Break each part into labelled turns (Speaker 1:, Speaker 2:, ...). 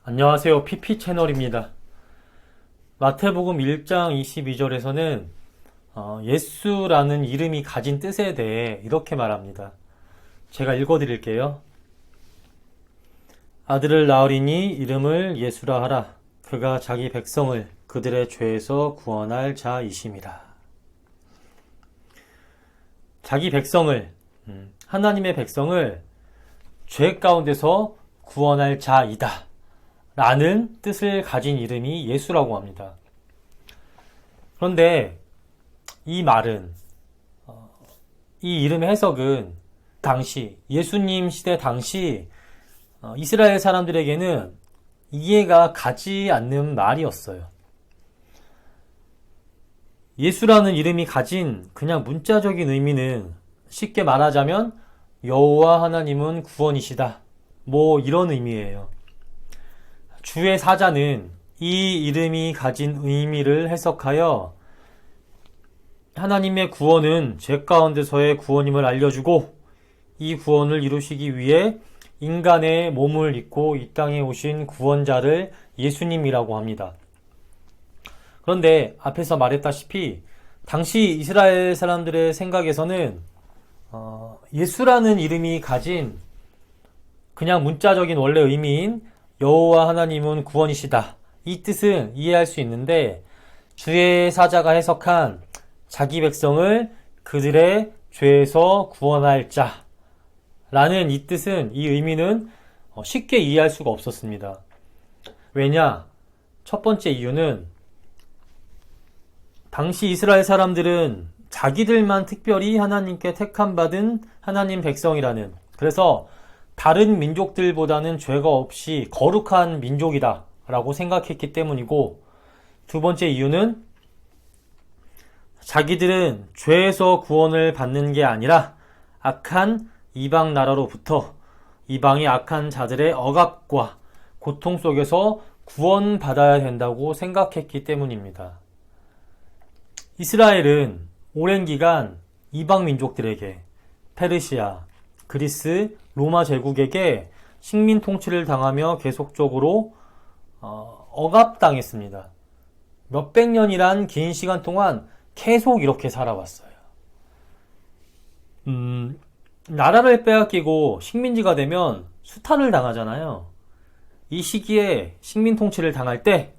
Speaker 1: 안녕하세요. PP 채널입니다. 마태복음 1장 22절에서는 예수라는 이름이 가진 뜻에 대해 이렇게 말합니다. 제가 읽어드릴게요. 아들을 낳으리니 이름을 예수라 하라. 그가 자기 백성을 그들의 죄에서 구원할 자이심이라. 자기 백성을, 하나님의 백성을 죄 가운데서 구원할 자이다 라는 뜻을 가진 이름이 예수라고 합니다. 그런데 이 말은, 이 이름의 해석은 당시, 예수님 시대 당시 이스라엘 사람들에게는 이해가 가지 않는 말이었어요. 예수라는 이름이 가진 그냥 문자적인 의미는 쉽게 말하자면 여호와 하나님은 구원이시다. 뭐 이런 의미예요. 주의 사자는 이 이름이 가진 의미를 해석하여 하나님의 구원은 죄 가운데서의 구원임을 알려주고 이 구원을 이루시기 위해 인간의 몸을 입고 이 땅에 오신 구원자를 예수님이라고 합니다. 그런데 앞에서 말했다시피 당시 이스라엘 사람들의 생각에서는 예수라는 이름이 가진 그냥 문자적인 원래 의미인 여호와 하나님은 구원이시다. 이 뜻은 이해할 수 있는데 주의 사자가 해석한 자기 백성을 그들의 죄에서 구원할 자 라는 이 뜻은, 이 의미는 쉽게 이해할 수가 없었습니다. 왜냐? 첫 번째 이유는 당시 이스라엘 사람들은 자기들만 특별히 하나님께 택함받은 하나님 백성이라는, 그래서 다른 민족들보다는 죄가 없이 거룩한 민족이다 라고 생각했기 때문이고, 두 번째 이유는 자기들은 죄에서 구원을 받는 게 아니라 악한 이방 나라로부터 이방의 악한 자들의 억압과 고통 속에서 구원받아야 된다고 생각했기 때문입니다. 이스라엘은 오랜 기간 이방 민족들에게, 페르시아, 그리스, 로마 제국에게 식민 통치를 당하며 계속적으로 억압당했습니다. 몇백 년이란 긴 시간 동안 계속 이렇게 살아왔어요. 나라를 빼앗기고 식민지가 되면 수탈을 당하잖아요. 이 시기에 식민 통치를 당할 때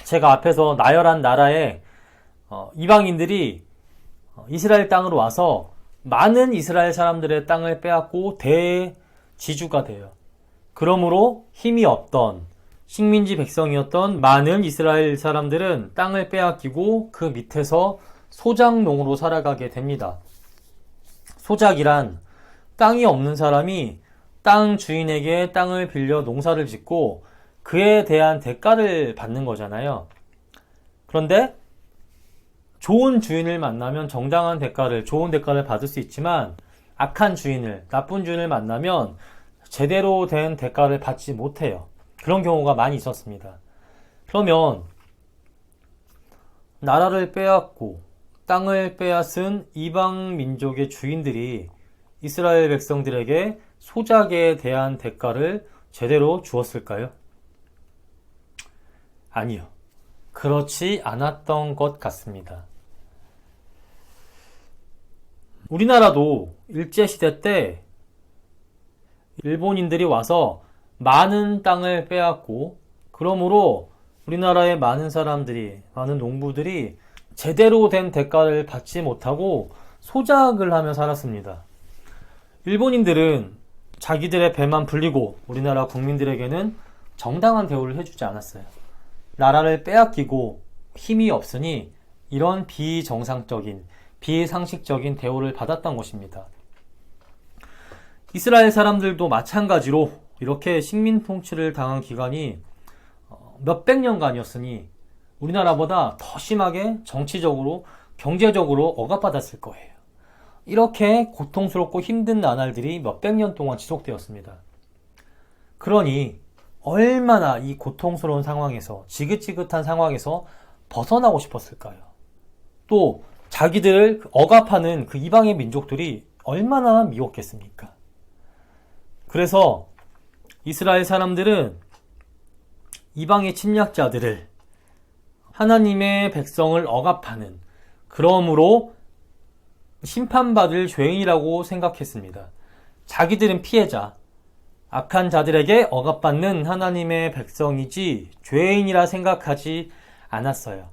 Speaker 1: 제가 앞에서 나열한 나라에 이방인들이 이스라엘 땅으로 와서 많은 이스라엘 사람들의 땅을 빼앗고 대지주가 돼요. 그러므로 힘이 없던 식민지 백성이었던 많은 이스라엘 사람들은 땅을 빼앗기고 그 밑에서 소작농으로 살아가게 됩니다. 소작이란 땅이 없는 사람이 땅 주인에게 땅을 빌려 농사를 짓고 그에 대한 대가를 받는 거잖아요. 그런데 좋은 주인을 만나면 정당한 대가를, 좋은 대가를 받을 수 있지만 악한 주인을, 나쁜 주인을 만나면 제대로 된 대가를 받지 못해요. 그런 경우가 많이 있었습니다. 그러면 나라를 빼앗고 땅을 빼앗은 이방 민족의 주인들이 이스라엘 백성들에게 소작에 대한 대가를 제대로 주었을까요? 아니요. 그렇지 않았던 것 같습니다. 우리나라도 일제시대 때 일본인들이 와서 많은 땅을 빼앗고, 그러므로 우리나라의 많은 사람들이, 많은 농부들이 제대로 된 대가를 받지 못하고 소작을 하며 살았습니다. 일본인들은 자기들의 배만 불리고 우리나라 국민들에게는 정당한 대우를 해주지 않았어요. 나라를 빼앗기고 힘이 없으니 이런 비정상적인, 비상식적인 대우를 받았던 것입니다. 이스라엘 사람들도 마찬가지로 이렇게 식민 통치를 당한 기간이 몇백 년간이었으니 우리나라보다 더 심하게 정치적으로, 경제적으로 억압받았을 거예요. 이렇게 고통스럽고 힘든 나날들이 몇백 년 동안 지속되었습니다. 그러니 얼마나 이 고통스러운 상황에서, 지긋지긋한 상황에서 벗어나고 싶었을까요? 또 자기들을 억압하는 그 이방의 민족들이 얼마나 미웠겠습니까? 그래서 이스라엘 사람들은 이방의 침략자들을, 하나님의 백성을 억압하는, 그러므로 심판받을 죄인이라고 생각했습니다. 자기들은 피해자, 악한 자들에게 억압받는 하나님의 백성이지 죄인이라 생각하지 않았어요.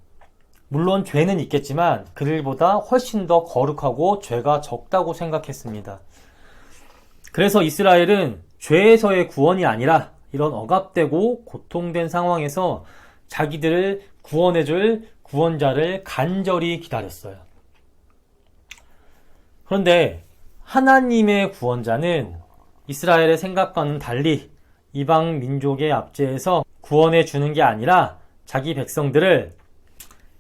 Speaker 1: 물론 죄는 있겠지만 그들보다 훨씬 더 거룩하고 죄가 적다고 생각했습니다. 그래서 이스라엘은 죄에서의 구원이 아니라 이런 억압되고 고통된 상황에서 자기들을 구원해줄 구원자를 간절히 기다렸어요. 그런데 하나님의 구원자는 이스라엘의 생각과는 달리 이방 민족의 압제에서 구원해 주는 게 아니라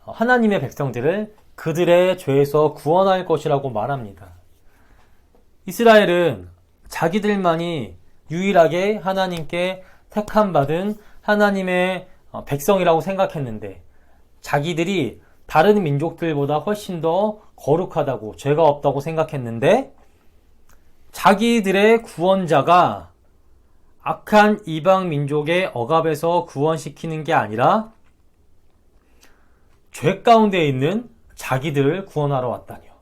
Speaker 1: 하나님의 백성들을 그들의 죄에서 구원할 것이라고 말합니다. 이스라엘은 자기들만이 유일하게 하나님께 택함받은 하나님의 백성이라고 생각했는데, 자기들이 다른 민족들보다 훨씬 더 거룩하다고, 죄가 없다고 생각했는데, 자기들의 구원자가 악한 이방 민족의 억압에서 구원시키는 게 아니라 죄 가운데 있는 자기들을 구원하러 왔다니요.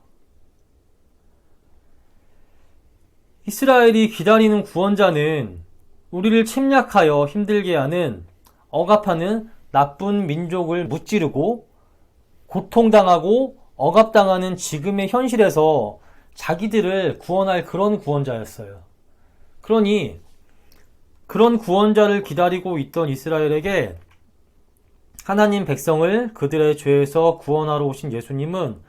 Speaker 1: 이스라엘이 기다리는 구원자는 우리를 침략하여 힘들게 하는, 억압하는 나쁜 민족을 무찌르고 고통당하고 억압당하는 지금의 현실에서 자기들을 구원할 그런 구원자였어요. 그러니 그런 구원자를 기다리고 있던 이스라엘에게 하나님 백성을 그들의 죄에서 구원하러 오신 예수님은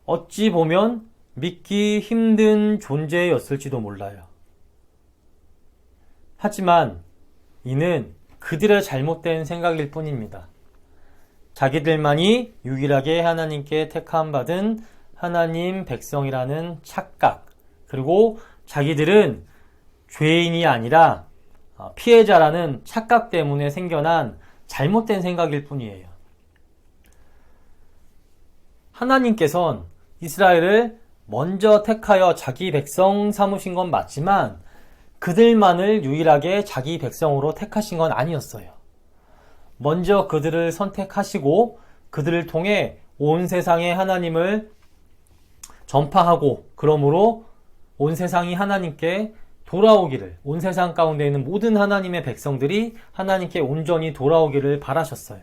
Speaker 1: 어찌 보면 믿기 힘든 존재였을지도 몰라요. 하지만 이는 그들의 잘못된 생각일 뿐입니다. 자기들만이 유일하게 하나님께 택함받은 하나님 백성이라는 착각, 그리고 자기들은 죄인이 아니라 피해자라는 착각 때문에 생겨난 잘못된 생각일 뿐이에요. 하나님께서는 이스라엘을 먼저 택하여 자기 백성 삼으신 건 맞지만 그들만을 유일하게 자기 백성으로 택하신 건 아니었어요. 먼저 그들을 선택하시고 그들을 통해 온 세상에 하나님을 전파하고, 그러므로 온 세상이 하나님께 돌아오기를, 온 세상 가운데 있는 모든 하나님의 백성들이 하나님께 온전히 돌아오기를 바라셨어요.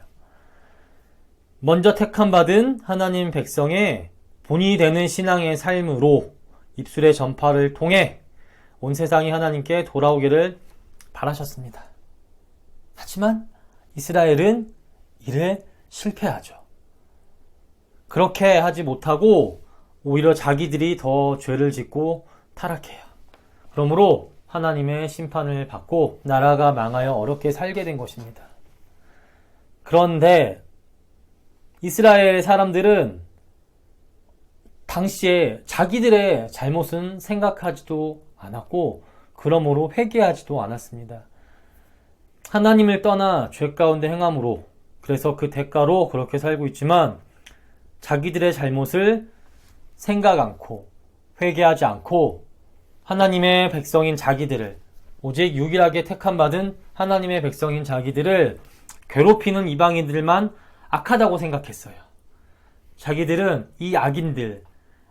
Speaker 1: 먼저 택함받은 하나님 백성의 본이 되는 신앙의 삶으로 입술의 전파를 통해 온 세상이 하나님께 돌아오기를 바라셨습니다. 하지만 이스라엘은 이를 실패하죠. 그렇게 하지 못하고 오히려 자기들이 더 죄를 짓고 타락해요. 그러므로 하나님의 심판을 받고 나라가 망하여 어렵게 살게 된 것입니다. 그런데 이스라엘 사람들은 당시에 자기들의 잘못은 생각하지도 않았고, 그러므로 회개하지도 않았습니다. 하나님을 떠나 죄 가운데 행함으로, 그래서 그 대가로 그렇게 살고 있지만 자기들의 잘못을 생각 않고 회개하지 않고 하나님의 백성인 자기들을, 오직 유일하게 택함받은 하나님의 백성인 자기들을 괴롭히는 이방인들만 악하다고 생각했어요. 자기들은 이 악인들,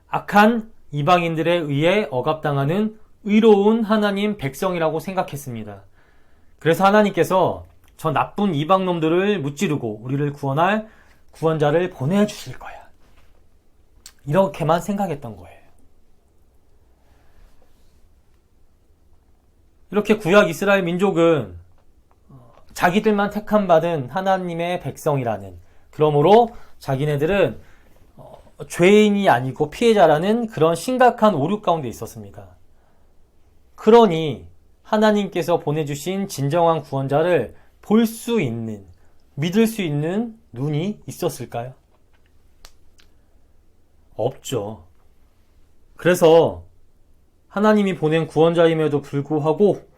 Speaker 1: 악한 이방인들에 의해 억압당하는 의로운 하나님 백성이라고 생각했습니다. 그래서 하나님께서 저 나쁜 이방놈들을 무찌르고 우리를 구원할 구원자를 보내주실 거야, 이렇게만 생각했던 거예요. 이렇게 구약 이스라엘 민족은 자기들만 택함받은 하나님의 백성이라는, 그러므로 자기네들은 죄인이 아니고 피해자라는 그런 심각한 오류 가운데 있었습니다. 그러니 하나님께서 보내주신 진정한 구원자를 볼 수 있는, 믿을 수 있는 눈이 있었을까요? 없죠. 그래서 하나님이 보낸 구원자임에도 불구하고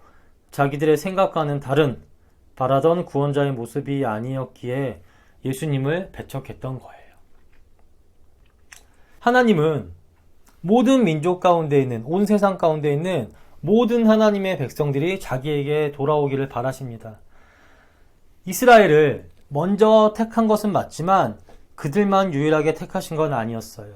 Speaker 1: 자기들의 생각과는 다른, 바라던 구원자의 모습이 아니었기에 예수님을 배척했던 거예요. 하나님은 모든 민족 가운데 있는, 온 세상 가운데 있는 모든 하나님의 백성들이 자기에게 돌아오기를 바라십니다. 이스라엘을 먼저 택한 것은 맞지만 그들만 유일하게 택하신 건 아니었어요.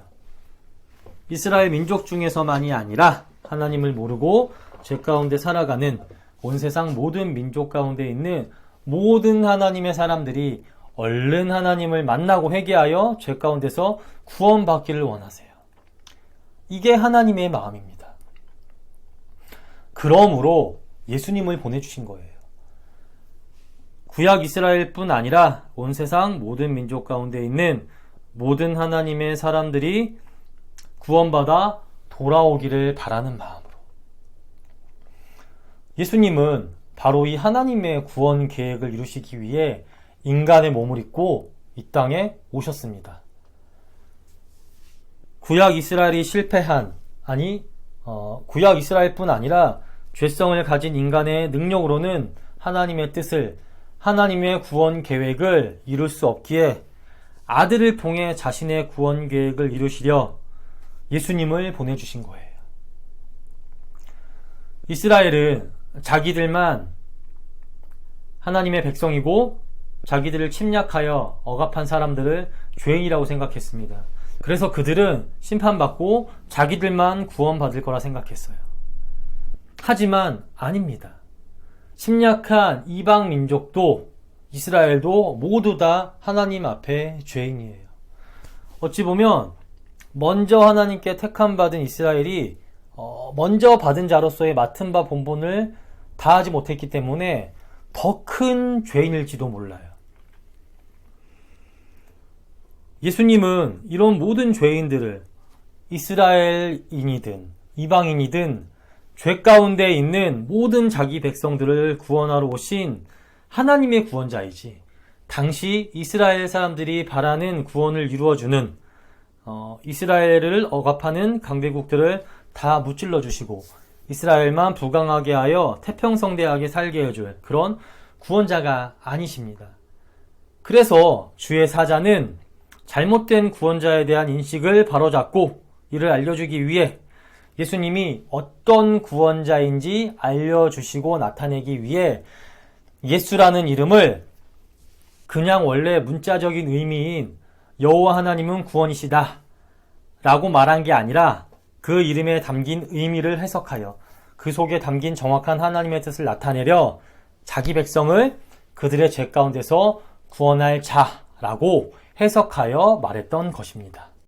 Speaker 1: 이스라엘 민족 중에서만이 아니라 하나님을 모르고 죄 가운데 살아가는 온 세상 모든 민족 가운데 있는 모든 하나님의 사람들이 얼른 하나님을 만나고 회개하여 죄 가운데서 구원받기를 원하세요. 이게 하나님의 마음입니다. 그러므로 예수님을 보내주신 거예요. 구약 이스라엘뿐 아니라 온 세상 모든 민족 가운데 있는 모든 하나님의 사람들이 구원받아 돌아오기를 바라는 마음으로. 예수님은 바로 이 하나님의 구원 계획을 이루시기 위해 인간의 몸을 입고 이 땅에 오셨습니다. 구약 이스라엘이 실패한, 구약 이스라엘뿐 아니라 죄성을 가진 인간의 능력으로는 하나님의 뜻을, 하나님의 구원 계획을 이룰 수 없기에 아들을 통해 자신의 구원 계획을 이루시려 예수님을 보내주신 거예요. 이스라엘은 자기들만 하나님의 백성이고 자기들을 침략하여 억압한 사람들을 죄인이라고 생각했습니다. 그래서 그들은 심판받고 자기들만 구원받을 거라 생각했어요. 하지만 아닙니다. 침략한 이방 민족도 이스라엘도 모두 다 하나님 앞에 죄인이에요. 어찌 보면 먼저 하나님께 택함받은 이스라엘이 먼저 받은 자로서의 맡은 바 본분을 다하지 못했기 때문에 더 큰 죄인일지도 몰라요. 예수님은 이런 모든 죄인들을 이스라엘인이든 이방인이든 죄 가운데 있는 모든 자기 백성들을 구원하러 오신 하나님의 구원자이지, 당시 이스라엘 사람들이 바라는 구원을 이루어주는 이스라엘을 억압하는 강대국들을 다 무찔러 주시고 이스라엘만 부강하게 하여 태평성대하게 살게 해줄 그런 구원자가 아니십니다. 그래서 주의 사자는 잘못된 구원자에 대한 인식을 바로잡고 이를 알려주기 위해 예수님이 어떤 구원자인지 알려주시고 나타내기 위해 예수라는 이름을 그냥 원래 문자적인 의미인 여호와 하나님은 구원이시다 라고 말한 게 아니라 그 이름에 담긴 의미를 해석하여 그 속에 담긴 정확한 하나님의 뜻을 나타내려 자기 백성을 그들의 죄 가운데서 구원할 자라고 해석하여 말했던 것입니다.